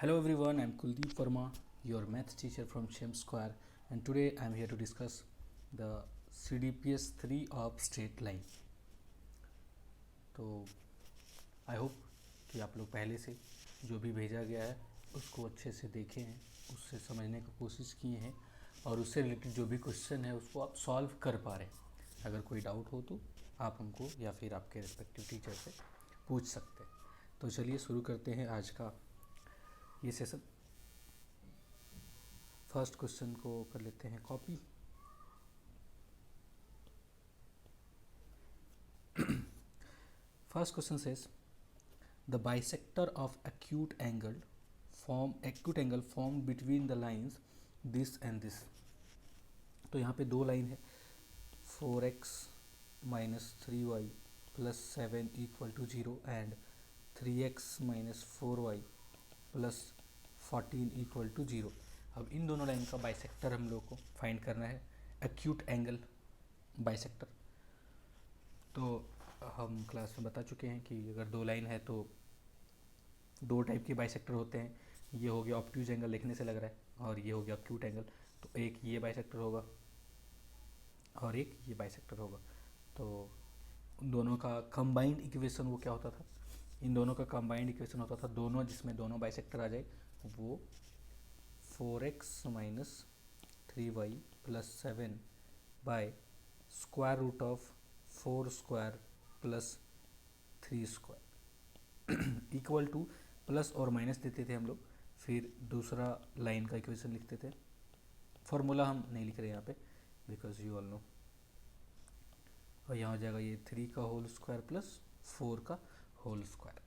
Hello everyone, I'm Kuldeep Verma, your math teacher from Shem Square, and today I'm here to discuss the CDPS 3 of straight line. तो I hope कि आप लोग पहले से जो भी भेजा गया है उसको अच्छे से देखे हैं, उससे समझने की कोशिश किए हैं और उससे रिलेटेड जो भी क्वेश्चन है उसको आप सॉल्व कर पा रहे हैं। अगर कोई डाउट हो तो आप हमको या फिर आपके रिस्पेक्टिव टीचर से पूछ सकते हैं। तो चलिए शुरू करते हैं आज का ये सेशन। फर्स्ट क्वेश्चन को कर लेते हैं copy. First question says the bisector of acute angle formed between the lines this and this। तो यहाँ पे दो लाइन है 4x minus 3y plus 7 equal to 0 and 3x minus 4y plus 14 equal to 0। अब इन दोनों लाइन का bisector हम लोग को फाइंड करना है, एक्यूट एंगल बाइसेक्टर। तो हम क्लास में बता चुके हैं कि अगर दो लाइन है तो दो टाइप के बाइसेक्टर होते हैं। ये हो गया ऑब्ट्यूज एंगल, लिखने से लग रहा है, और ये हो गया एक्यूट एंगल। तो एक ये बाइसेक्टर होगा और एक ये बाइसेक्टर होगा। तो उन दोनों का कंबाइंड इक्वेशन वो क्या होता था, इन दोनों का कंबाइंड इक्वेशन होता था दोनों, जिसमें दोनों बाइसेक्टर आ जाए वो 4x minus 3y plus 7 by square root of 4 square plus 3 square equal to, plus और माइनस देते थे हम लोग, फिर दूसरा लाइन का इक्वेशन लिखते थे। फॉर्मूला हम नहीं लिख रहे यहाँ पे बिकॉज यू ऑल नो। और यहाँ हो जाएगा ये 3 का होल स्क्वायर प्लस 4 का होल स्क्वायर।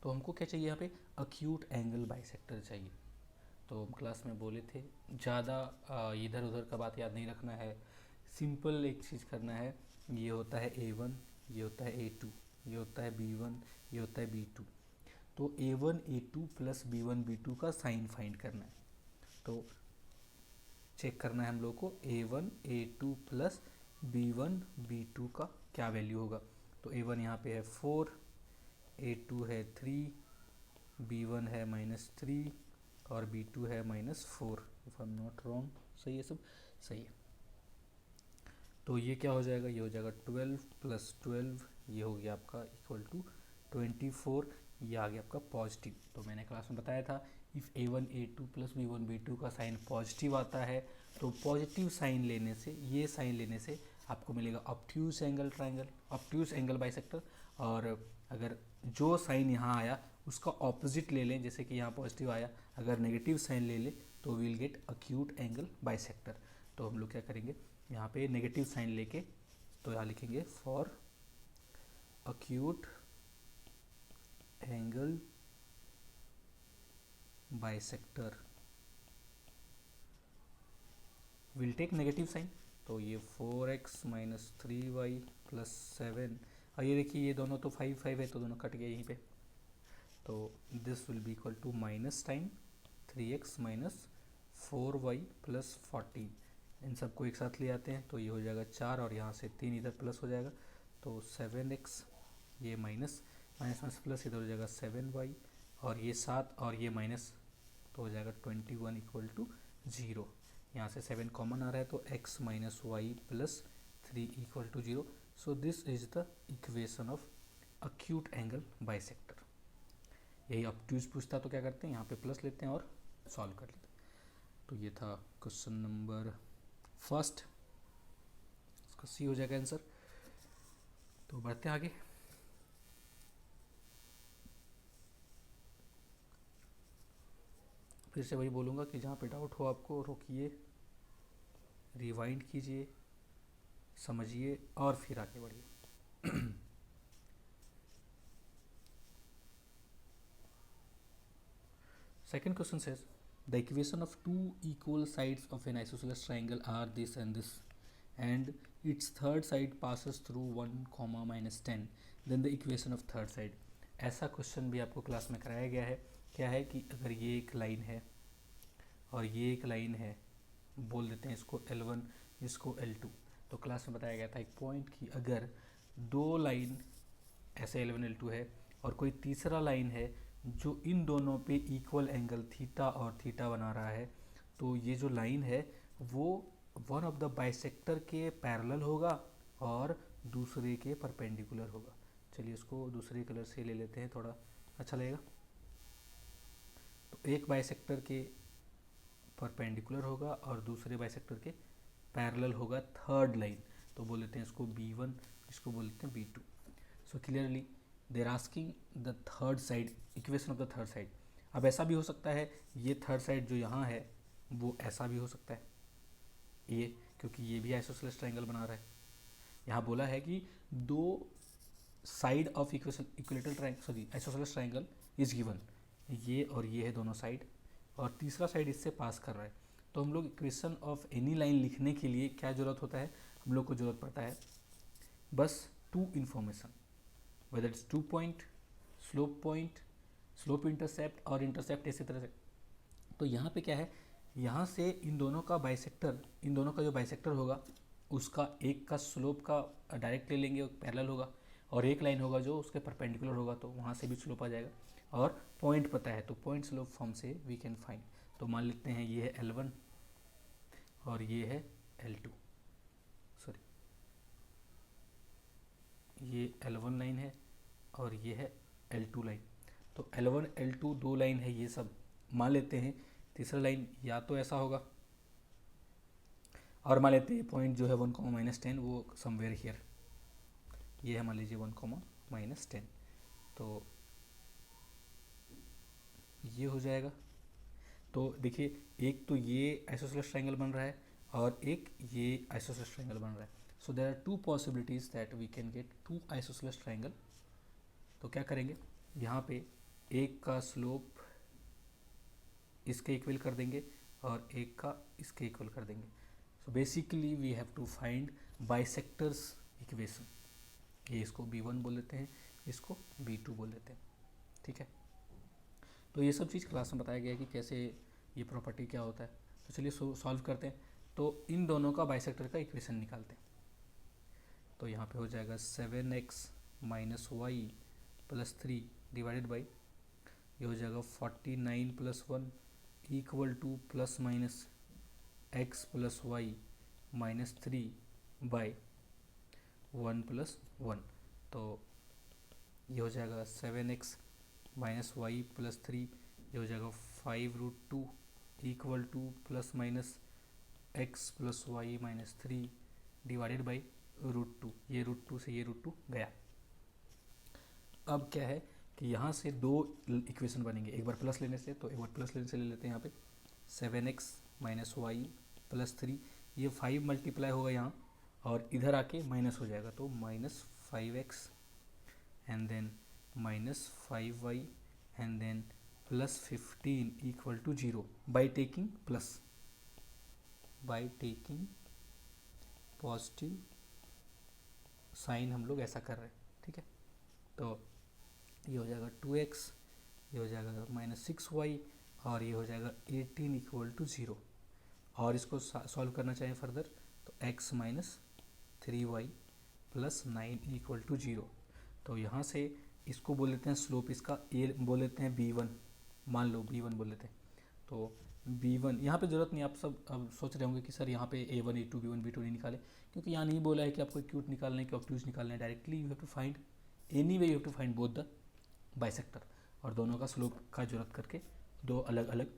तो हमको क्या चाहिए यहाँ पे, अक्यूट एंगल बाइसेक्टर चाहिए। तो हम क्लास में बोले थे ज़्यादा इधर उधर का बात याद नहीं रखना है, सिंपल एक चीज़ करना है। ये होता है A1, ये होता है A2, ये होता है B1, ये होता है B2। तो A1 A2 plus B1 B2 का साइन फाइंड करना है। तो चेक करना है हम लोग को A1 A2 plus B1 B2 का क्या वैल्यू होगा। तो A1 यहाँ पे है 4, A2 है 3, B1 है -3 और B2 है -4, if I am not wrong. सही है, सब सही है। तो ये क्या हो जाएगा, ये हो जाएगा 12 प्लस 12, ये हो गया आपका इक्वल टू 24, ये आ गया आपका पॉजिटिव। तो मैंने क्लास में बताया था if A1 A2 plus B1 B2 का साइन पॉजिटिव आता है तो पॉजिटिव साइन लेने से, ये साइन लेने से आपको मिलेगा obtuse angle triangle, obtuse angle bisector. और अगर जो साइन यहाँ आया उसका ऑपोजिट ले लें, जैसे कि यहाँ पॉजिटिव आया, अगर नेगेटिव साइन ले लें तो will get acute angle bisector. तो हम लोग क्या करेंगे, यहाँ पे नेगेटिव साइन लेके तो यहाँ लिखेंगे for acute angle bisector will take negative sign. तो ये 4x माइनस 3y प्लस 7, और ये देखिए ये दोनों तो 5 5 है तो दोनों कट गए यहीं पे। तो this will be equal to minus time 3x minus 4y plus 14। इन सबको एक साथ ले आते हैं तो ये हो जाएगा 4 और यहाँ से 3 इधर प्लस हो जाएगा तो 7x, ये माइनस माइनस माइनस प्लस इधर हो जाएगा 7y, और ये 7 और ये माइनस तो हो जाएगा 21 इक्वल टू 0। यहाँ से 7 कॉमन आ रहा है तो x minus Y plus 3 equal to 0। So this is the equation of acute angle bisector. यही ऑब्ट्यूज पूछता तो क्या करते हैं, यहाँ पे प्लस लेते हैं और सॉल्व कर लेते हैं। तो ये था क्वेश्चन नंबर फर्स्ट, इसका सी हो जाएगा आंसर। तो बढ़ते हैं आगे। फिर से वही बोलूँगा कि जहाँ पे डाउट हो आपको रोकिए, रिवाइंड कीजिए, समझिए और फिर आगे बढ़िए। Second question says the equation of two equal sides of an isosceles triangle are this and this, and its third side passes through 1, -10, then the equation of third side। ऐसा क्वेश्चन भी आपको class में कराया गया है। क्या है कि अगर ये एक लाइन है और ये एक लाइन है, बोल देते हैं इसको L1 इसको L2। तो क्लास में बताया गया था एक पॉइंट कि अगर दो लाइन ऐसे L1 L2 है और कोई तीसरा लाइन है जो इन दोनों पे इक्वल एंगल थीटा और थीटा बना रहा है, तो ये जो लाइन है वो वन ऑफ द बाइसेक्टर के पैरेलल होगा और दूसरे के परपेंडिकुलर होगा। चलिए इसको दूसरे कलर से ले लेते हैं, थोड़ा अच्छा लगेगा। तो एक बाइसेक्टर के परपेंडिकुलर होगा और दूसरे बाइसेक्टर के पैरेलल होगा थर्ड लाइन, तो बोल लेते हैं इसको B1, इसको बोल लेते हैं B2। So clearly they are asking the third side, equation of the third side. अब ऐसा भी हो सकता है, ये थर्ड साइड जो यहाँ है वो ऐसा भी हो सकता है ये, क्योंकि ये भी आइसोसेलेस ट्रायंगल बना रहा है। यहाँ बोला है कि दो side of equation equilateral triangle, sorry isosceles triangle is given, ये और ये है दोनों साइड, और तीसरा साइड इससे पास कर रहा है। तो हम लोग इक्वेशन ऑफ एनी लाइन लिखने के लिए क्या ज़रूरत होता है, हम लोग को ज़रूरत पड़ता है बस two information, whether it's 2 point, slope intercept और इंटरसेप्ट इसी तरह से। तो यहाँ पे क्या है, यहाँ से इन दोनों का बाइसेक्टर, इन दोनों का जो बाइसेक्टर होगा उसका एक का स्लोप का डायरेक्ट ले लेंगे, पैरेलल होगा, और एक लाइन होगा जो उसके परपेंडिकुलर होगा, तो वहाँ से भी स्लोप आ जाएगा। और पॉइंट पता है तो पॉइंट स्लोप फॉर्म से वी कैन फाइंड। तो मान लेते हैं ये है L1 और ये है L2, सॉरी ये L1 लाइन है और ये है L2 लाइन। तो L1 L2 दो लाइन है, ये सब मान लेते हैं। तीसरा लाइन या तो ऐसा होगा, और मान लेते हैं पॉइंट जो है 1, -10 वो समवेयर हियर, ये है मान लीजिए 1, -10। तो ये हो जाएगा। तो देखिए एक तो ये आइसोसेलेस ट्रायंगल बन रहा है और एक ये आइसोसेलेस ट्रायंगल बन रहा है। So there are two possibilities that we can get two isosceles triangle. तो क्या करेंगे, यहाँ पे एक का स्लोप इसके इक्वल कर देंगे और एक का इसके इक्वल कर देंगे। So basically we have to find bisectors equation. ये इसको B1 बोल देते हैं, इसको B2 बोल देते हैं, ठीक है। तो ये सब चीज़ क्लास में बताया गया है कि कैसे ये प्रॉपर्टी क्या होता है। तो चलिए सॉल्व करते हैं। तो इन दोनों का बाइसेक्टर का इक्वेशन निकालते हैं। तो यहाँ पे हो जाएगा 7x - y + 3 डिवाइडेड बाई, ये हो जाएगा 49 + 1 equal to ± x + y -3 by 1 + 1। तो ये हो जाएगा 7x - y + 3, ये हो जाएगा 5√2 equal to ± x + y -3 divided by √2। ये √2 से ये √2 गया। अब क्या है कि यहाँ से दो इक्वेशन बनेंगे, एक बार प्लस लेने से, तो एक बार प्लस लेने से ले लेते हैं। यहाँ पे 7x - y + 3, ये 5 मल्टीप्लाई होगा यहाँ और इधर आके माइनस हो जाएगा, तो -5x and then -5y and then +15 equal to 0 by taking plus, by taking positive sign हम लोग ऐसा कर रहे हैं, ठीक है। तो ये हो जाएगा 2x, ये हो जाएगा -6y और ये हो जाएगा 18 इक्वल टू 0। और इसको सॉल्व करना चाहें फर्दर तो x - 3y + 9 इक्वल टू 0। तो यहाँ से इसको बोल लेते हैं स्लोप, इसका ए बोल लेते हैं B1, मान लो B1 बोल लेते हैं। तो B1 यहाँ पे ज़रूरत नहीं, आप सब अब सोच रहे होंगे कि सर यहाँ पे A1 A2 B1 B2 नहीं निकाले, क्योंकि यहाँ नहीं बोला है कि आपको एक्यूट निकालना है कि ऑब्ट्यूज निकालना है। Directly you have to find anyway, you have to find both the bisector, और दोनों का स्लोप का जरूरत करके दो अलग अलग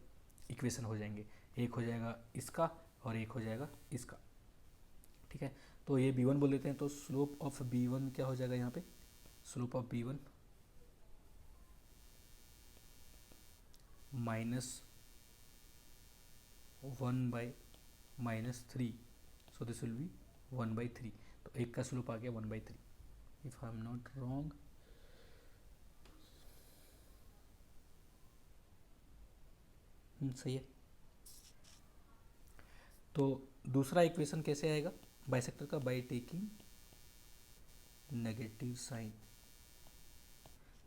इक्वेशन हो जाएंगे। एक हो जाएगा इसका और एक हो जाएगा इसका, ठीक है। तो ये B1 बोल देते हैं। तो स्लोप ऑफ B1 क्या हो जाएगा, यहाँ पे slope of B1 -1/-3, so this will be 1/3। तो एक का स्लोप आ गया 1/3, if I am not wrong. सही है। तो दूसरा इक्वेशन कैसे आएगा बाइसेक्टर का, by taking negative sign.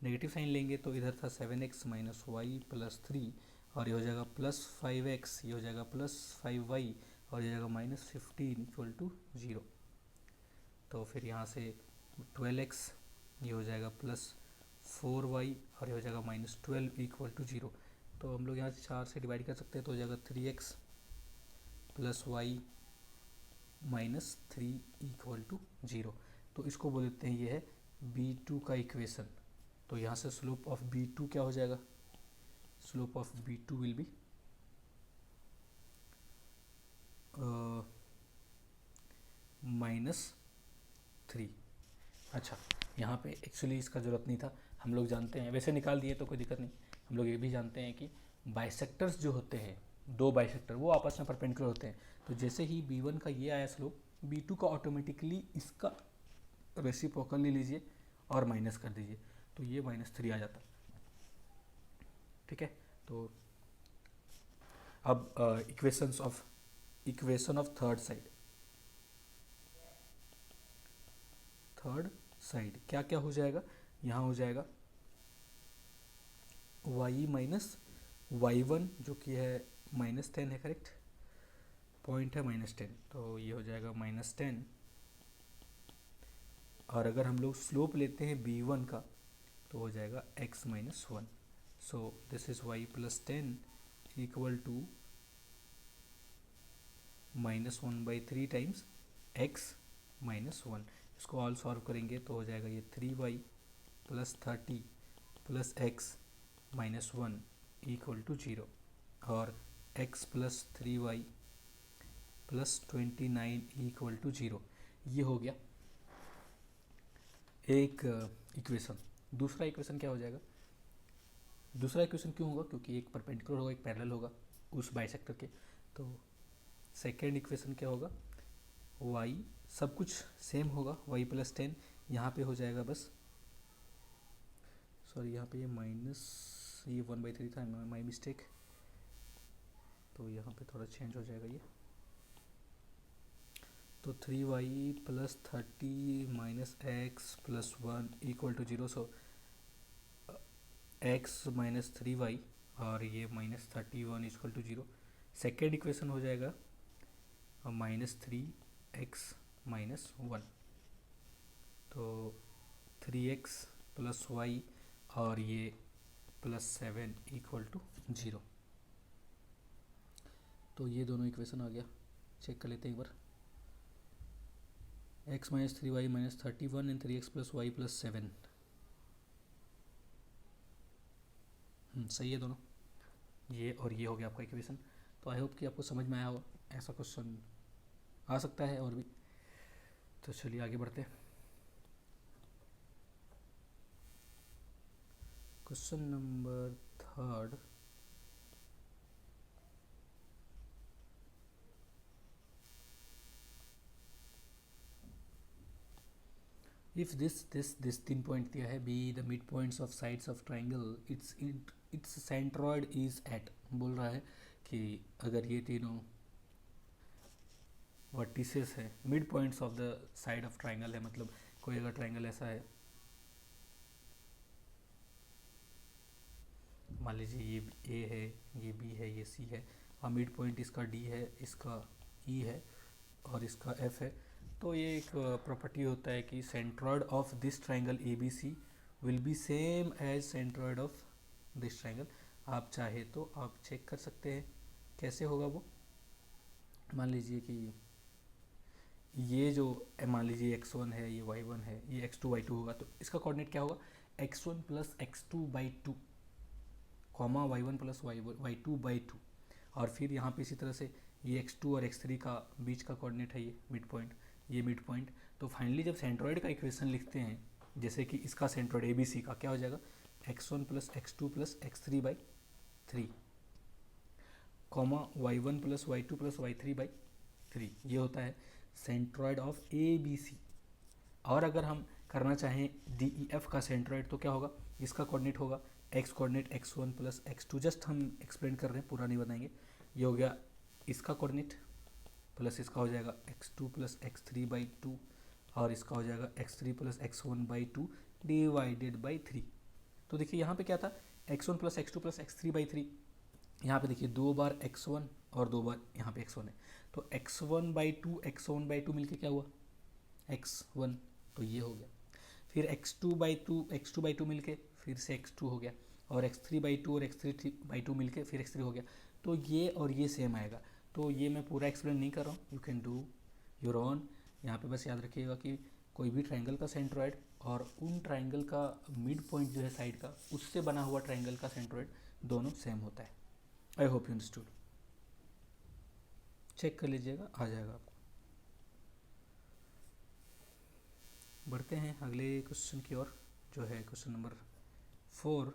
Negative sign लेंगे तो इधर था 7x - y + 3 और ये हो जाएगा +5x, ये हो जाएगा +5y और ये हो जाएगा -15 इक्वल टू 0। तो फिर यहाँ से 12x, ये हो जाएगा 4y और ये हो जाएगा -12 इक्वल टू 0। तो हम लोग यहाँ से 4 से डिवाइड कर सकते हैं, तो हो जाएगा 3x plus Y -3 equal to 0। तो इसको बोल देते हैं, ये है B2 का इक्वेशन। तो यहाँ से स्लोप ऑफ B2 क्या हो जाएगा? Slope of B2 will be -3। अच्छा, यहाँ पे एक्चुअली इसका ज़रूरत नहीं था, हम लोग जानते हैं, वैसे निकाल दिए तो कोई दिक्कत नहीं। हम लोग ये भी जानते हैं कि बाइसेक्टर्स जो होते हैं, दो बाइसेक्टर, वो आपस में परपेंडिकुलर होते हैं। तो जैसे ही B1 का ये आया स्लोप, B2 का ऑटोमेटिकली इसका रेसिप्रोकल ले लीजिए और माइनस कर दीजिए, तो ये -3 आ जाता। ठीक है, तो अब इक्वेशन ऑफ थर्ड साइड क्या क्या हो जाएगा? यहाँ हो जाएगा y माइनस y1 जो कि है -10 है, करेक्ट, पॉइंट है -10, तो ये हो जाएगा -10। और अगर हम लोग स्लोप लेते हैं B1 का तो हो जाएगा x -1। So this is y plus 10 equal to -1/3 times x -1। इसको ऑल सॉल्व करेंगे तो हो जाएगा ये 3y plus 30 plus x -1 equal to 0, और x plus 3y plus 29 equal to 0। ये हो गया एक इक्वेशन। दूसरा इक्वेशन क्या हो जाएगा? दूसरा इक्वेशन क्यों होगा? क्योंकि एक परपेंडिकुलर होगा, एक पैरेलल होगा उस बाइसेक्टर के। तो सेकेंड इक्वेशन क्या होगा? y सब कुछ सेम होगा, y प्लस 10, यहाँ पे हो जाएगा बस, सॉरी यहाँ पे ये ये 1/3 था, माई मिस्टेक, तो यहाँ पे थोड़ा चेंज हो जाएगा ये। तो 3y plus 30 minus x plus 1 equal to 0। So x -3y और ये -31 इक्वल टू 0। सेकेंड इक्वेशन हो जाएगा -3x -1, तो 3x प्लस वाई और ये +7 इक्वल टू 0। तो ये दोनों इक्वेशन आ गया, चेक कर लेते हैं एक बार। x -3y -31 and 3x plus y plus 7, सही है दोनों, ये और ये हो गया आपका इक्वेशन। तो आई होप कि आपको समझ में आया होगा, ऐसा क्वेश्चन आ सकता है और भी। तो चलिए आगे बढ़ते हैं। Question number 3। If this 3 point दिया है, be the mid points of sides of triangle, it's centroid is at, बोल रहा है कि अगर ये तीनों वर्टिसेस है, mid points of the side of triangle है, मतलब कोई अगर ट्राइंगल ऐसा है, मान लीजिए ये ए है, ये बी है, ये सी है, और मिड पॉइंट इसका डी है, इसका ई है और इसका एफ है। तो ये एक प्रॉपर्टी होता है कि centroid of this triangle A B C will be same as centroid of this triangle. आप चाहे तो आप चेक कर सकते हैं कैसे होगा वो। मान लीजिए कि ये जो मान लीजिए x1 है, ये y1 है, ये x2 y2 होगा, तो इसका कोऑर्डिनेट क्या होगा? x1 plus x2/2 comma y1 plus y2/2, और फिर यहाँ पे इसी तरह से ये x2 और x3 का बीच का कोऑर्डिनेट है, ये मिड पॉइंट, ये मिड पॉइंट। तो फाइनली जब सेंट्रॉइड का इक्वेशन लिखते हैं, जैसे कि इसका सेंट्रॉइड ए बी सी का क्या हो जाएगा? x1 plus x2 plus x3/3 comma y1 plus y2 plus y3/3, ये होता है centroid of A B C. और अगर हम करना चाहें डी ई एफ का सेंट्रॉइड, तो क्या होगा? इसका कोऑर्डिनेट होगा x coordinate x1 plus x2, just हम एक्सप्लेन कर रहे हैं, पूरा नहीं बताएंगे। ये हो गया इसका कोऑर्डिनेट, प्लस इसका हो जाएगा x2 प्लस x3/2, और इसका हो जाएगा x3 plus x1/2 divided by 3। तो देखिए यहाँ पे क्या था? x1 plus x2 plus x3/3, यहाँ पे देखिए 2 बार x1 और 2 बार यहाँ पे x1 है, तो x1/2 x1/2 मिलके क्या हुआ? x1, तो ये हो गया। फिर x2/2 मिलके फिर से x2 हो गया, और x3/2 और x3/2 मिलके फिर x3 हो गया। तो ये और ये सेम आएगा। तो ये मैं पूरा एक्सप्लेन नहीं कर रहा हूँ, you can do your own. यहाँ पे बस याद रखिएगा कि कोई भी ट्राइंगल का सेंट्रोइड और उन ट्राइंगल का मिड पॉइंट जो है साइड का, उससे बना हुआ ट्राइंगल का सेंट्रोइड दोनों सेम होता है। I hope you understood. Check कर लीजिएगा, आ जाएगा आपको। बढ़ते हैं अगले क्वेश्चन की ओर, जो है question number 4।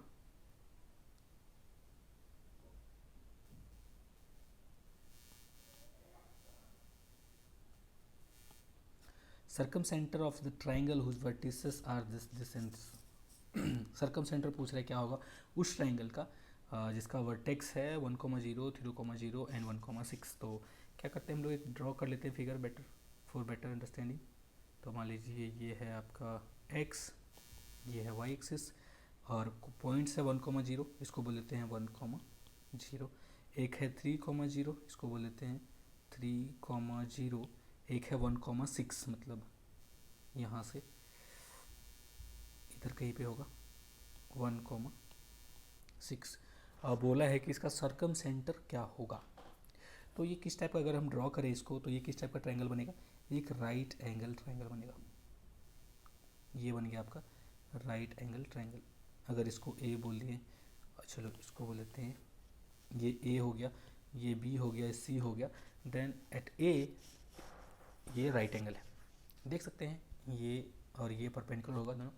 Circumcentre of the triangle whose vertices are this and this. Circumcentre पूछ रहा है क्या होगा उस ट्राइंगल का जिसका वर्टेक्स है 1,0, 3,0 एंड 1,6। तो क्या करते हैं हम लोग, एक ड्रॉ कर लेते हैं figure better for better understanding. तो मान लीजिए ये है आपका x, ये है y एक्सिस, और पॉइंट्स है 1,0, इसको बोल लेते हैं 1,0। एक है 3,0, इसको बोल लेते हैं 3,0। एक है 1,6, मतलब यहाँ से इधर कहीं पे होगा 1,6। बोला है कि इसका सर्कम सेंटर क्या होगा। तो ये किस टाइप का, अगर हम ड्रॉ करें इसको, तो ये किस टाइप का ट्रायंगल बनेगा, एक राइट एंगल ट्रायंगल बनेगा। ये बन गया आपका राइट एंगल ट्रायंगल। अगर इसको ए बोल दिए, चलो इसको बोल लेते हैं, ये ए हो गया, ये बी हो गया, सी हो गया, देन एट ए ये राइट एंगल है। देख सकते हैं ये और ये परपेंडिकुलर होगा दोनों।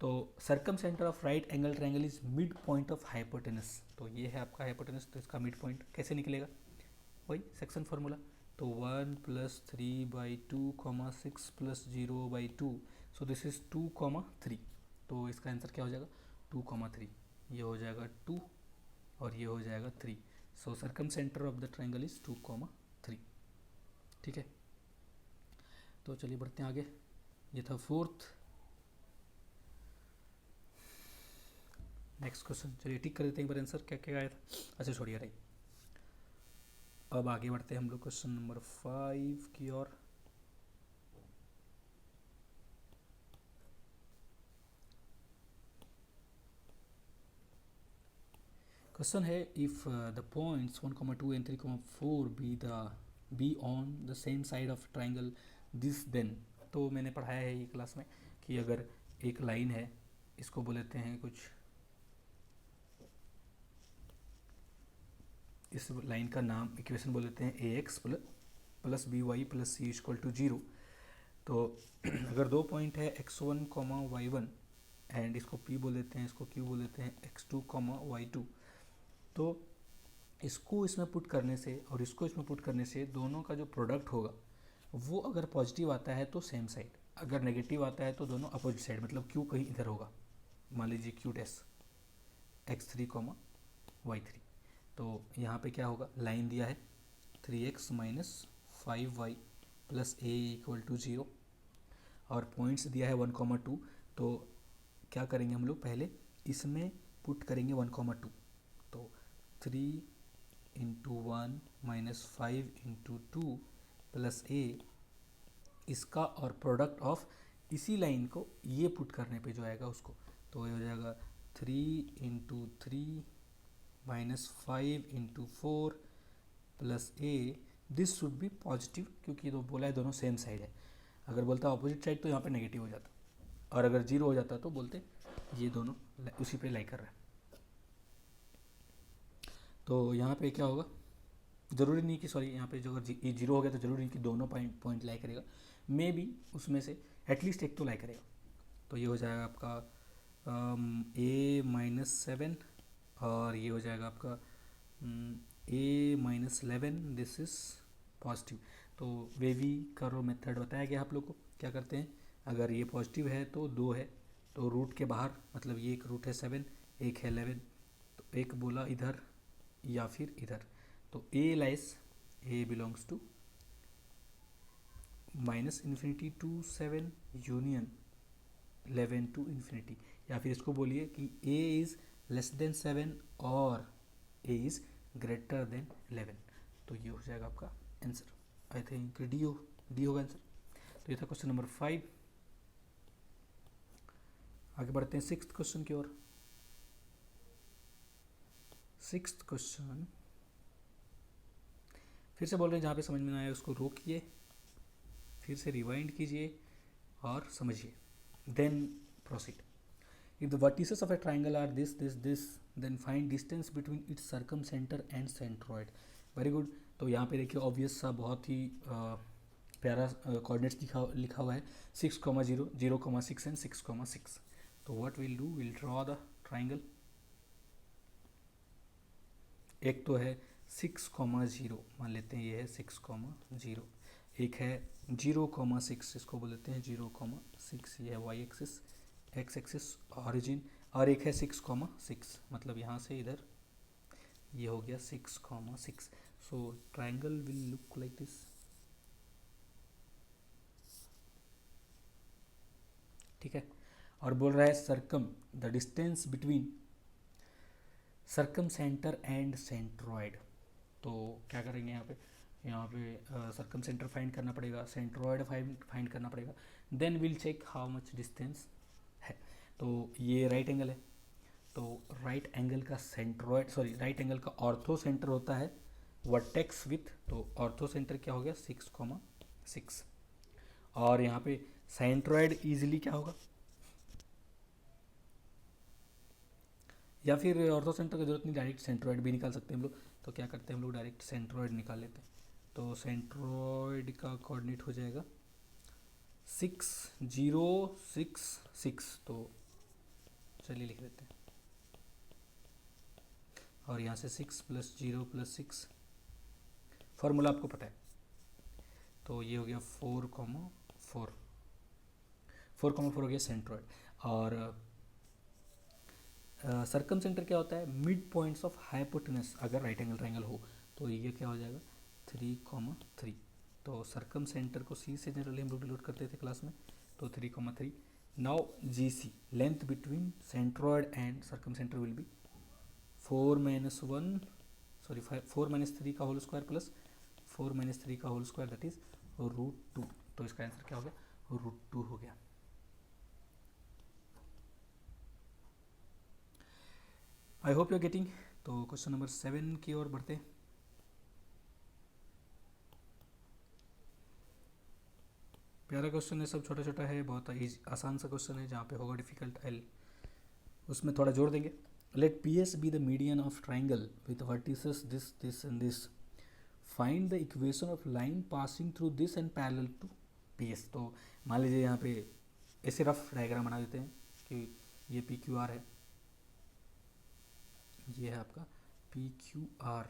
तो circum centre of right angle triangle is mid point of hypotenuse. तो ये है आपका हाइपोटेनस, तो इसका मिड पॉइंट कैसे निकलेगा, वही सेक्शन फार्मूला। तो 1 + 3/2, 6 + 0/2, सो दिस इज 2,3। तो इसका आंसर क्या हो जाएगा 2,3। ये हो जाएगा 2 और ये हो जाएगा 3। So circumcentre of the triangle is 2,3। ठीक है, तो चलिए बढ़ते हैं आगे। ये था 4th। नेक्स्ट क्वेश्चन, चलिए टिक कर देते हैं एक बार आंसर क्या क्या आया था। अच्छा छोड़िए रही, अब आगे बढ़ते हैं हम लोग क्वेश्चन नंबर 5 की ओर। क्वेश्चन है if the points 1,2 and 3,4 be on the same side of triangle this then. तो मैंने पढ़ाया है ये क्लास में कि अगर एक लाइन है, इसको बोल लेते हैं कुछ, इस लाइन का नाम इक्वेशन बोल लेते हैं ax plus by plus c equal to 0। तो अगर दो पॉइंट है x1, y1 एंड इसको p बोल देते हैं, इसको q बोल देते हैं, x2, y2। तो इसको इसमें पुट करने से और इसको इसमें पुट करने से दोनों का जो प्रोडक्ट होगा वो अगर पॉजिटिव आता है तो सेम साइड, अगर नेगेटिव आता है तो दोनों अपोजिट साइड, मतलब q कहीं इधर होगा। मान लीजिए q डैश x3, y3। तो यहाँ पे क्या होगा, लाइन दिया है 3x - 5y plus a equal to 0, और पॉइंट्स दिया है 1,2। तो क्या करेंगे हम लोग, पहले इसमें पुट करेंगे 1,2। तो 3 × 1 - 5 × 2 प्लस a, इसका और प्रोडक्ट ऑफ इसी लाइन को ये पुट करने पे जो आएगा उसको, तो ये हो जाएगा 3 × 3 - 5 × 4 plus a। This should be positive, क्योंकि तो बोला है दोनों सेम साइड है। अगर बोलता अपोजिट साइड तो यहाँ पे नेगेटिव हो जाता, और अगर 0 हो जाता तो बोलते ये दोनों उसी पे लाई कर रहा है। तो यहाँ पे क्या होगा, ज़रूरी नहीं कि सॉरी यहाँ पे जो अगर 0 हो गया तो ज़रूरी नहीं कि दोनों पॉइंट लाई करेगा, मे बी उसमें से एटलीस्ट एक तो लाई करेगा। तो ये हो जाएगा आपका a-7, और ये हो जाएगा आपका a-11। This is positive. तो वेवी कर्व मेथड बताया गया आप लोग को। क्या करते हैं, अगर ये पॉजिटिव है तो 2 है, तो रूट के बाहर, मतलब ये एक रूट है 7, एक है 11, तो एक बोला इधर या फिर इधर। तो a lies, a belongs to -∞ to 7 union 11 to ∞, या फिर इसको बोलिए कि a इज़ लेस देन 7 और a इज़ ग्रेटर देन 11। तो ये हो जाएगा आपका आंसर। आई थिंक डी होगा आंसर। तो ये था क्वेश्चन नंबर 5। आगे बढ़ते हैं सिक्स्थ क्वेश्चन की ओर। सिक्स्थ क्वेश्चन फिर से बोल रहे हैं, जहाँ पे समझ में ना आए उसको रोकिए, फिर से रिवाइंड कीजिए और समझिए, then proceed. If the vertices of a triangle are this, then find distance between its circumcenter and centroid. Very good। तो यहाँ पे देखिए ऑब्वियस सा बहुत ही प्यारा कोऑर्डिनेट्स लिखा हुआ है 6,0, 0,6 एंड 6,6। तो what will do, will draw the triangle. एक तो है 6,0, मान लेते हैं ये है 6,0, एक है 0,6, इसको बोल देते हैं 0,6, ये है y axis, x axis origin, और एक है 6,6, मतलब यहाँ से इधर ये हो गया 6,6। So triangle will look like this. ठीक है, और बोल रहा है circum the distance between circum centre and centroid. तो क्या करेंगे यहाँ पे सर्कम सेंटर फाइंड करना पड़ेगा, सेंट्रॉयड फाइंड करना पड़ेगा, then will check how much distance है। तो ये राइट एंगल है, तो राइट एंगल का सेंट्रॉयड, सॉरी राइट एंगल का ऑर्थो सेंटर होता है वर्टेक्स विथ, तो ऑर्थो सेंटर क्या हो गया 6,6। और यहाँ पे सेंट्रॉयड इजीली क्या होगा, या फिर ऑर्थो सेंटर की जरूरत नहीं, डायरेक्ट सेंट्रॉयड भी निकाल सकते हैं हम लोग। तो क्या करते हैं हम लोग, डायरेक्ट सेंट्रॉयड निकाल लेते हैं। तो सेंट्रॉयड का कोऑर्डिनेट हो जाएगा 6,0,6,6। तो चलिए लिख देते हैं, और यहाँ से 6 + 0 + 6, फॉर्मूला आपको पता है। तो ये हो गया 4,4, 4,4 हो गया सेंट्रॉयड। और सर्कम सेंटर क्या होता है, मिड पॉइंट्स ऑफ हाइपोटेनस, अगर राइट एंगल ट्राइंगल हो तो ये क्या हो जाएगा 3,3। तो सर्कम सेंटर को सी से जनरली हम लोग डिनोट करते थे क्लास में, तो 3,3। Now G C, length between centroid and circumcentre will be 4 - 1, sorry 4 - 3 का होल स्क्वायर प्लस 4 - 3 का होल स्क्वायर, दैट इज √2। तो इसका आंसर क्या हो गया, √2 हो गया। I hope you are getting. तो क्वेश्चन नंबर 7 की ओर बढ़ते हैं। प्यारा क्वेश्चन है, सब छोटा छोटा है, बहुत आसान सा क्वेश्चन है, जहाँ पे होगा डिफिकल्ट एल उसमें थोड़ा जोड़ देंगे। Let P S be the median of triangle with vertices this and this, find the equation of line passing through this and parallel to P S. तो मान लीजिए यहाँ पे ऐसे रफ डायग्राम बना देते हैं कि ये पी क्यू आर है, ये है आपका पी क्यू आर,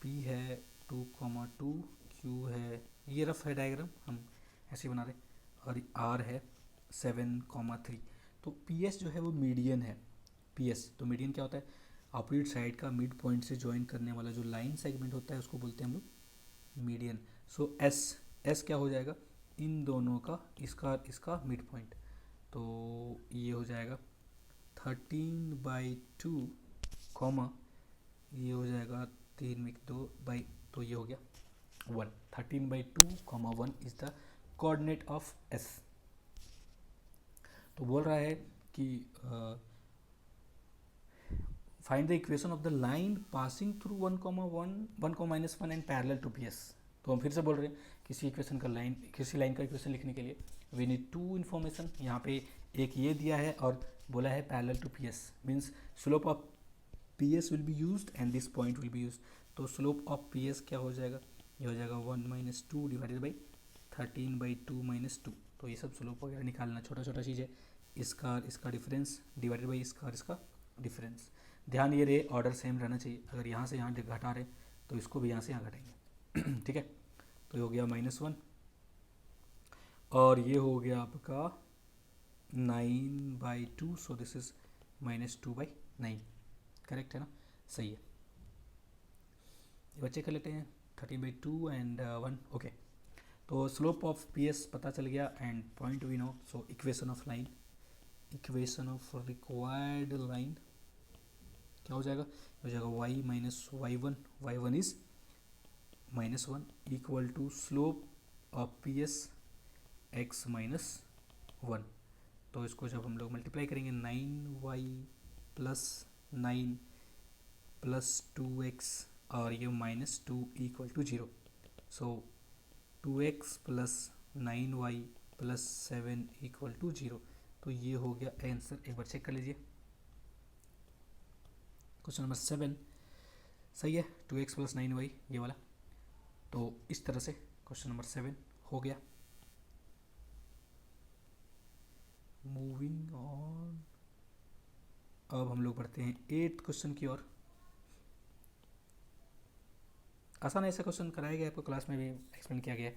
पी है 2,2, क्यू है, ये रफ है डायग्राम, हम ऐसे बना रहे, और आर है 7,3। तो पी एस जो है वो मीडियन है। पी एस, तो मीडियन क्या होता है, अपोजिट साइड का मिड पॉइंट से ज्वाइन करने वाला जो लाइन सेगमेंट होता है उसको बोलते हैं हम लोग मीडियन। सो एस, एस क्या हो जाएगा, इन दोनों का इसका मिड पॉइंट। तो ये हो जाएगा 13/2, कॉमा ये हो जाएगा 3/2, तो ये हो गया 1। 13/2, 1 is the coordinate of S. तो बोल रहा है कि find the equation of the line passing through 1,1, 1,-1 and parallel to P S. तो हम फिर से बोल रहे हैं, किसी लाइन का इक्वेशन लिखने के लिए वी नीड 2 इन्फॉर्मेशन। यहाँ पे एक ये दिया है और बोला है parallel to P S, means slope of P S will be used and this point will be used. तो स्लोप ऑफ पी एस क्या हो जाएगा, ये हो जाएगा 1 - 2 डिवाइडेड बाई 13/2 - 2। तो ये सब स्लोप वगैरह निकालना छोटा छोटा चीज़ है। इसका डिफरेंस डिवाइडेड बाई इसका डिफरेंस। ध्यान ये रहे, ऑर्डर सेम रहना चाहिए, अगर यहाँ से यहाँ घटा रहे तो इसको भी यहाँ से यहाँ घटाएंगे। ठीक है, तो ये हो गया -1, और ये हो गया आपका 9/2, सो दिस इज -2/9। करेक्ट है ना, सही है। ये बच्चे कर लेते हैं 13/2 एंड 1। ओके, तो स्लोप ऑफ पी एस पता चल गया and point we know. So equation of line, equation of required line क्या हो जाएगा, हो जाएगा y - y1, y1 is -1 equal to slope of P S x - 1। तो इसको जब हम लोग मल्टीप्लाई करेंगे 9y+9+2x और ये -2 equal to 0। So 2x + 9y + 7 equal to 0। तो ये हो गया आंसर। एक बार चेक कर लीजिए, क्वेश्चन नंबर 7 सही है, 2x + 9y ये वाला। तो इस तरह से क्वेश्चन नंबर 7 हो गया। मूविंग ऑन, अब हम लोग बढ़ते हैं 8th क्वेश्चन की ओर। आसान ऐसा क्वेश्चन कराया गया, आपको क्लास में भी एक्सप्लेन किया गया है।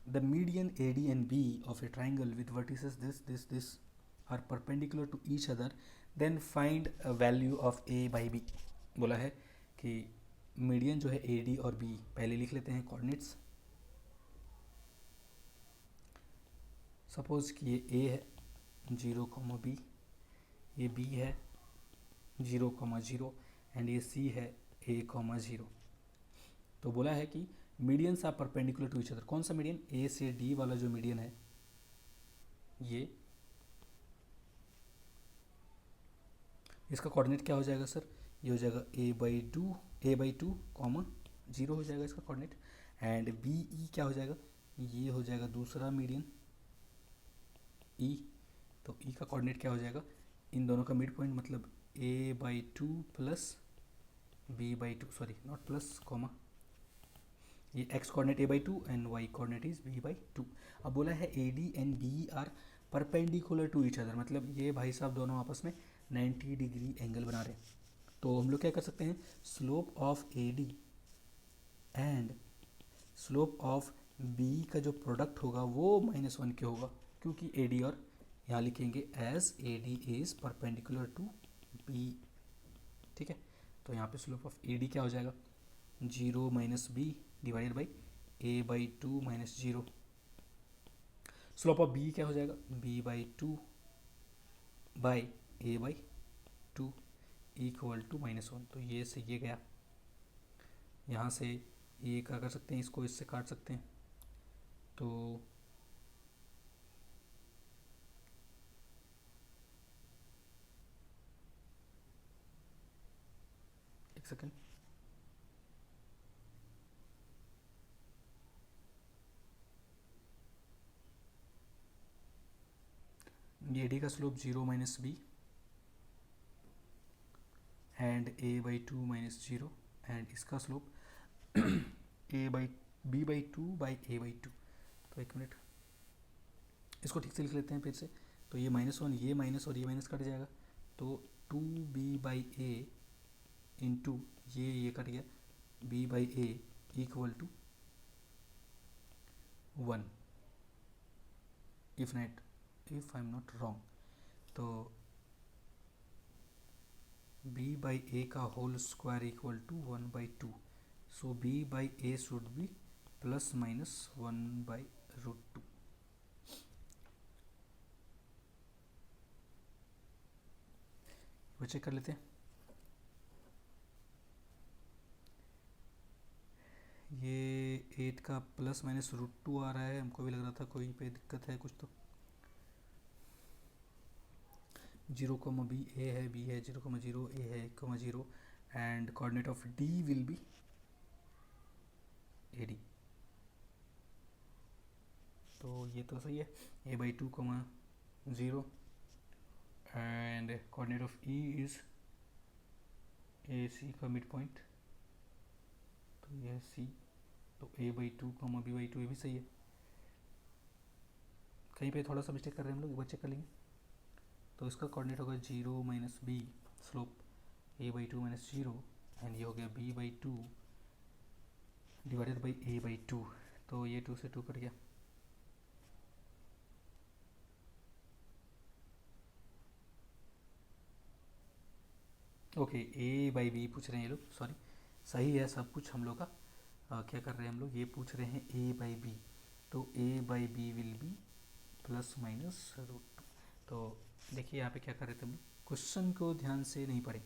The median AD and B of a triangle with vertices this are perpendicular to each other, then find a value of A by B। बोला है कि मीडियन जो है AD और B, पहले लिख लेते हैं कोऑर्डिनेट्स। सपोज कि ये A है 0, B, ये B है 0, 0 एंड ये C है A, 0। तो बोला है कि medians are perpendicular to each other. कौन सा मीडियन? A से D वाला जो मीडियन है, ये इसका कोऑर्डिनेट क्या हो जाएगा सर? ये हो जाएगा a/2, 0 हो जाएगा इसका कोऑर्डिनेट। एंड BE क्या हो जाएगा? ये हो जाएगा दूसरा मीडियन E। तो E का कोऑर्डिनेट क्या हो जाएगा? इन दोनों का मिड पॉइंट, मतलब a/2 plus b/2, sorry not plus, comma, ये x coordinate a/2 and y coordinate is b/2। अब बोला है AD and BE are perpendicular to each other, मतलब ये भाई साहब दोनों आपस में 90 डिग्री एंगल बना रहे हैं। तो हम लोग क्या कर सकते हैं? Slope of AD and slope of BE का जो प्रोडक्ट होगा वो -1 के होगा, क्योंकि AD, और यहाँ लिखेंगे as AD is perpendicular to B। ठीक है, तो यहाँ पे स्लोप ऑफ AD क्या हो जाएगा? 0 - B divided by a/2 - 0। Slope of B क्या हो जाएगा? b/2 by a/2 equal to -1। तो ये से ये गया, यहाँ से ये क्या कर सकते हैं, इसको इससे काट सकते हैं। तो एक सेकेंड, ये AD का slope 0 - B and a/2 - 0 and इसका स्लोप b/2 बाई a/2। तो एक मिनट, इसको ठीक से लिख लेते हैं फिर से। तो ये -1, ये माइनस और ये माइनस कट जाएगा, तो 2b/a इंटू ये कट गया, b/a equal to 1, if I am not wrong. तो b/a का whole square equal to 1/2। So b/a should be ±1/√2। वो चेक कर लेते हैं। ये 8 का ±√2 आ रहा है, हमको भी लग रहा था कोई पे दिक्कत है कुछ। तो 0, B A है, B है 0, 0 A है 0 and coordinate of D will be AD। तो ये तो सही है, a/2, 0 and coordinate of E is AC का मिड पॉइंट, तो ये C। तो a/2, b/2 ये भी सही है। कहीं पे थोड़ा सा मिस्टेक कर रहे हैं हम लोग, एक बार चेक कर लेंगे। तो इसका कोऑर्डिनेट होगा 0 - B, स्लोप a/2 - 0 एंड ये हो गया b/2 डिवाइडेड बाई a/2। तो ये 2 से 2 कट गया। ओके, a/b पूछ रहे हैं ये लोग, सॉरी, सही है सब कुछ हम लोग का। क्या कर रहे हैं हम लोग, ये पूछ रहे हैं a/b। तो a/b विल बी ±√2। तो देखिए यहाँ पे क्या कर रहे थे हम लोग, क्वेश्चन को ध्यान से नहीं पढ़े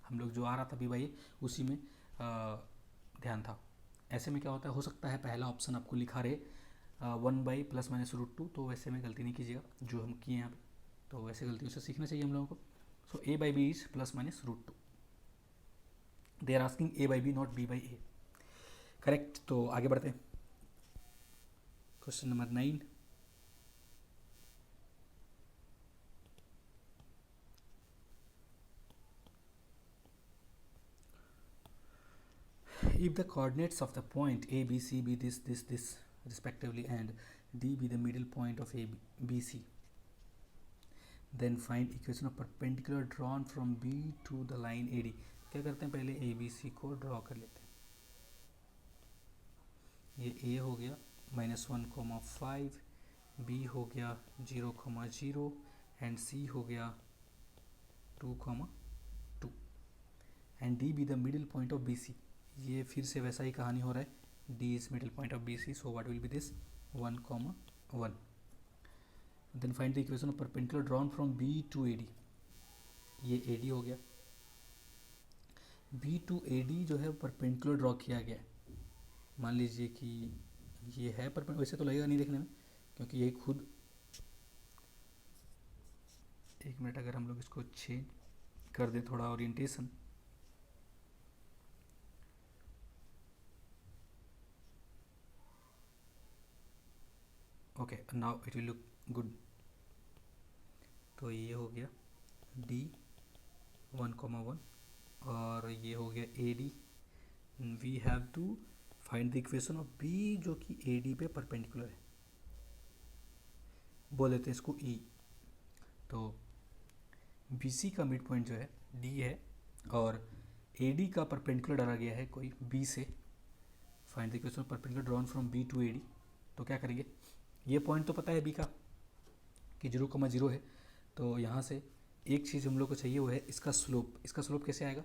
हम लोग, जो आ रहा था b/a उसी में ध्यान था। ऐसे में क्या होता है, हो सकता है पहला ऑप्शन आपको लिखा रहे 1/±√2, तो वैसे में गलती नहीं कीजिएगा जो हम किए यहाँ पे, तो वैसे गलतियों से सीखना चाहिए हम लोगों को. So a/b is +-√2. They are asking a/b not b/a. Correct. तो आगे बढ़ते हैं. Question number 9. If the coordinates of the point a, b, c be this respectively, and d be the middle point of a, b, c, then find equation of perpendicular drawn from b to the line AD. क्या करते हैं, पहले a, b, c को draw कर लेते हैं. ये a हो गया -1,5, b हो गया 0,0 एंड c हो गया 2,2 and d be the middle point of BC. ये फिर से वैसा ही कहानी हो रहा है, d is middle point of BC, so what will be this 1,1. Then find the equation of perpendicular drawn from B to AD. ये AD हो गया. B to AD जो है परपेंडिकुलर ड्रॉ किया गया है. मान लीजिए कि ये है परपेंडिकुलर, वैसे तो लगेगा नहीं देखने में क्योंकि ये खुद, एक मिनट, अगर हम लोग इसको चेंज कर दें थोड़ा orientation, okay, now it will look good. तो ये हो गया D 1,1 और ये हो गया AD. We have to find the equation of B जो कि AD पे परपेंडिकुलर है, बोल देते हैं इसको E. तो BC का मिड पॉइंट जो है D है और AD का परपेंडिकुलर डाला गया है कोई B से. Find the equation of perpendicular drawn from B to AD. तो क्या करेंगे, ये पॉइंट तो पता है B का कि 0,0 है, तो यहाँ से एक चीज़ हम लोग को चाहिए वो है इसका स्लोप. इसका स्लोप कैसे आएगा,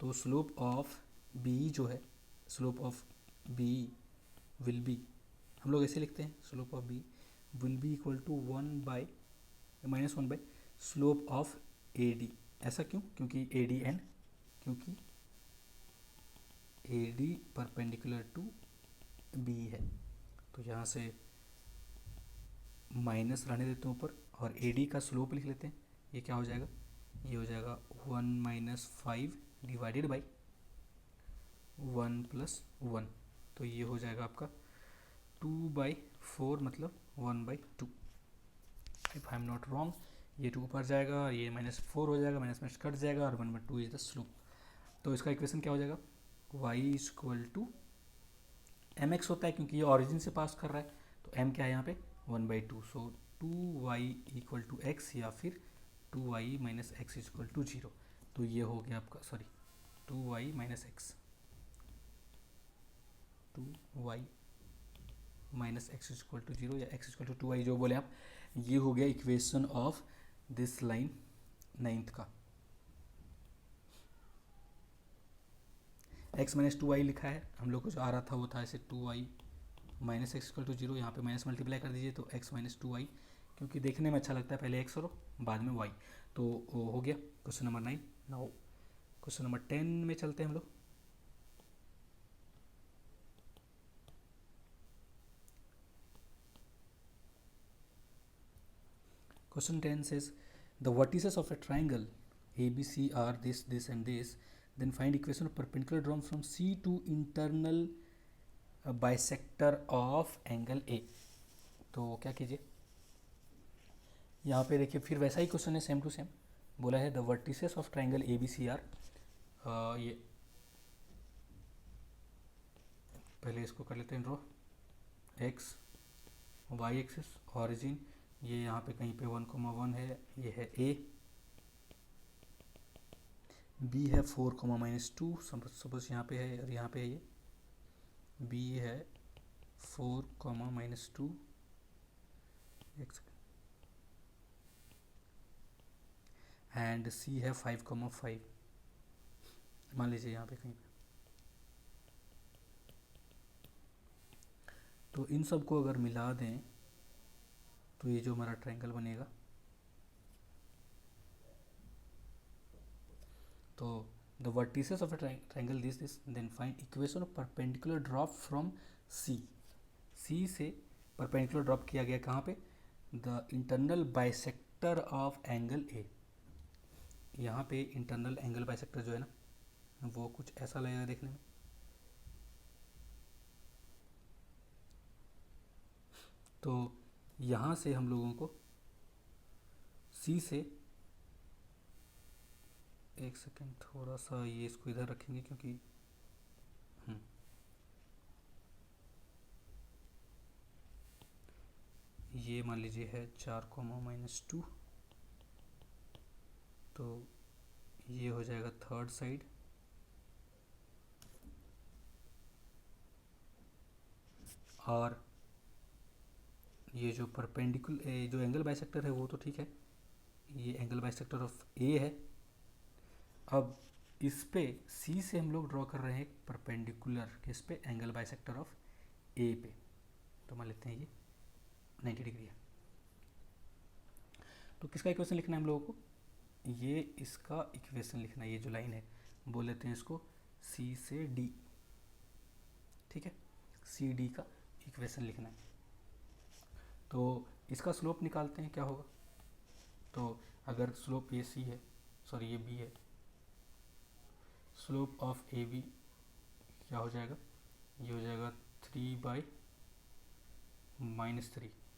तो स्लोप ऑफ B जो है, slope of B will be, हम लोग ऐसे लिखते हैं, slope of B will be equal to -1 slope of AD. ऐसा क्यों, क्योंकि क्योंकि AD परपेंडिकुलर टू B है. तो यहाँ से माइनस रहने देते हैं ऊपर और AD का स्लोप लिख लेते हैं. ये क्या हो जाएगा, ये हो जाएगा 1 - 5 डिवाइडेड बाई 1 + 1. तो ये हो जाएगा आपका 2/4 मतलब 1/2. If I am not wrong, ये 2 ऊपर जाएगा, ये -4 हो जाएगा, माइनस कट जाएगा और 1/2 इज द स्लोप. तो इसका इक्वेशन क्या हो जाएगा, y = mx होता है क्योंकि ये ऑरिजिन से पास कर रहा है, तो m क्या है यहाँ पे 1/2. सो 2y = x या फिर 2y - x = 0. तो ये हो गया आपका, sorry, 2y - x, 2y - x = 0 या x = 2y जो बोले आप. ये हो गया equation of this line 9th का. x - 2y लिखा है हम लोग को, जो आ रहा था वो था ऐसे 2y - x = 0. यहाँ पे माइनस मल्टीप्लाई कर दीजिए तो x - 2y, क्योंकि देखने में अच्छा लगता है, पहले x और बाद में y. तो वो हो गया question number 9. Now question number 10 में चलते हैं हम लोग. Question 10 says the vertices of a triangle ABC are this, and this. Then find equation of perpendicular drawn from C to internal bisector of angle A. तो क्या कीजिए, यहाँ पे देखिए फिर वैसा ही क्वेश्चन है, सेम टू सेम. बोला है the vertices of triangle ABC are, ये पहले इसको कर लेते हैं draw. x y axis origin, ये यहाँ पे कहीं पे 1,1 है, ये है A. B है 4,-2, सपोज यहाँ पे है और यहाँ पे है ये. B है 4,-2, एंड C है 5,5. मान लीजिए यहाँ पे कहीं पे. तो इन सब को अगर मिला दें तो ये जो हमारा ट्रायंगल बनेगा, तो the vertices of a triangle this, then find equation of perpendicular drop from C. C से परपेंडिकुलर ड्रॉप किया गया कहाँ पे, the internal bisector of angle A. यहाँ पे इंटरनल एंगल बाइसेक्टर जो है ना वो कुछ ऐसा लगेगा देखने में। तो यहाँ से हम लोगों को सी से, एक सेकेंड थोड़ा सा ये इसको इधर रखेंगे क्योंकि ये मान लीजिए है 4, -2, तो ये हो जाएगा थर्ड साइड, और ये जो परपेंडिकुलर जो एंगल बाइसेक्टर है वो तो ठीक है, ये एंगल बाइसेक्टर ऑफ ए है। अब इस पे सी से हम लोग ड्रॉ कर रहे हैं परपेंडिकुलर किस पे, एंगल बाइसेक्टर ऑफ ए पे। तो मान लेते हैं ये 90 डिग्री है। तो किसका इक्वेशन लिखना है हम लोगों को, ये इसका इक्वेशन लिखना है। ये जो लाइन है बोल लेते हैं इसको सी से डी, ठीक है, सी डी का इक्वेशन लिखना है। तो इसका स्लोप निकालते हैं क्या होगा। तो अगर स्लोप ये सी है, सॉरी ये बी है, स्लोप ऑफ ए बी क्या हो जाएगा, ये हो जाएगा 3/-3,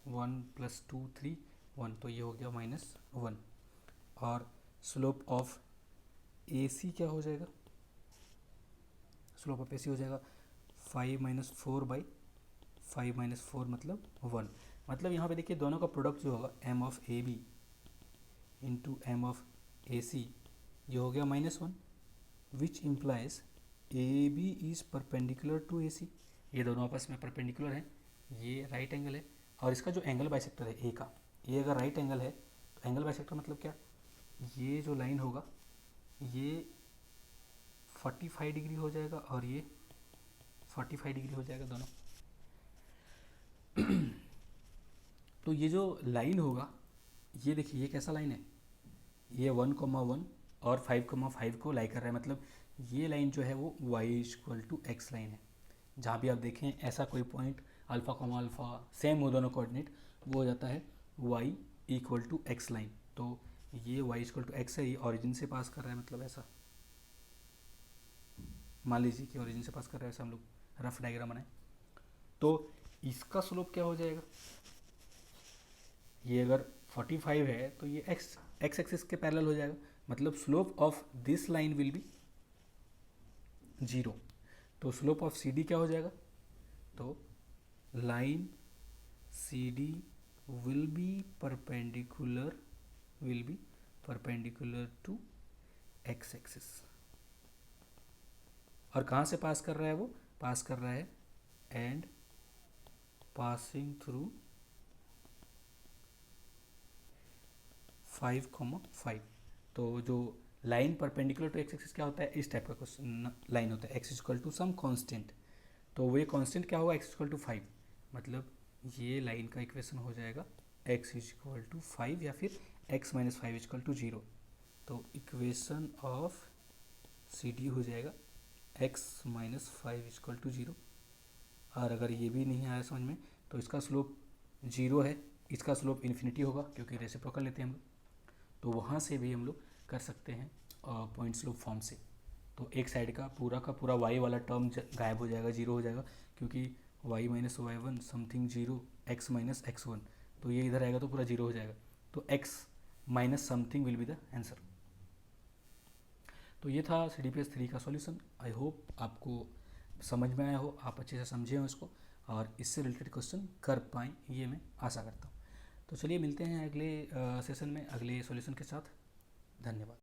1 + 2 3 1, तो ये हो गया -1। और स्लोप ऑफ ए सी क्या हो जाएगा, स्लोप ऑफ ए सी हो जाएगा 5 - 4 मतलब 1। मतलब यहाँ पे देखिए दोनों का प्रोडक्ट जो होगा m of A B into m of A C, ये हो गया -1, which implies A B is perpendicular to A C. ये दोनों आपस में परपेंडिकुलर हैं, ये राइट एंगल है, और इसका जो एंगल बाइसेक्टर है ए का, ये अगर राइट एंगल है तो एंगल बाइसेक्टर मतलब क्या, ये जो लाइन होगा ये 45 डिग्री हो जाएगा और ये 45 डिग्री हो जाएगा दोनों। तो ये जो लाइन होगा, ये देखिए ये कैसा लाइन है, ये 1,1 और 5,5 को लाई कर रहा है। मतलब ये लाइन जो है वो y=x लाइन है। जहाँ भी आप देखें ऐसा कोई पॉइंट α, सेम हो दोनों कोऑर्डिनेट, वो हो जाता है y=x लाइन। तो ये y=x है, ये ओरिजिन से पास कर रहा है, मतलब ऐसा मान लीजिए कि ओरिजिन से पास कर रहा है, ऐसा हम लोग रफ डायग्राम बनाए। तो इसका स्लोप क्या हो जाएगा, ये अगर 45 है तो ये x एक्सिस के पैरेलल हो जाएगा, मतलब slope of this line will be 0। तो स्लोप ऑफ सी डी क्या हो जाएगा, तो line C D will be perpendicular to x axis. और कहाँ से पास कर रहा है, वो पास कर रहा है एंड पासिंग थ्रू 5,5। तो जो line perpendicular to x axis क्या होता है, इस टाइप का क्वेश्चन लाइन होता है, x= सम कांस्टेंट। तो वो ये कांस्टेंट क्या होगा, x= 5, मतलब ये लाइन का इक्वेशन हो जाएगा x= 5 या फिर x - 5 = 0। तो इक्वेशन ऑफ सी डी हो जाएगा x - 5 = 0। और अगर ये भी नहीं आया समझ में तो इसका स्लोप 0 है, इसका स्लोप इन्फिनिटी होगा क्योंकि रेसिप्रोकल लेते हैं हम लोग। तो वहाँ से भी हम लोग कर सकते हैं पॉइंट स्लोप फॉर्म से। तो एक साइड का पूरा y वाला टर्म गायब हो जाएगा, 0 हो जाएगा, क्योंकि y - y1 something 0, x - x1, तो ये इधर आएगा तो पूरा 0 हो जाएगा। तो x minus something will be the answer. तो ये था CDPS3 का सॉल्यूशन। आई होप आपको समझ में आया हो, आप अच्छे से समझे हो इसको और इससे रिलेटेड क्वेश्चन कर पाएँ, ये मैं आशा करता हूँ। तो चलिए मिलते हैं अगले सेशन में अगले सॉल्यूशन के साथ। धन्यवाद।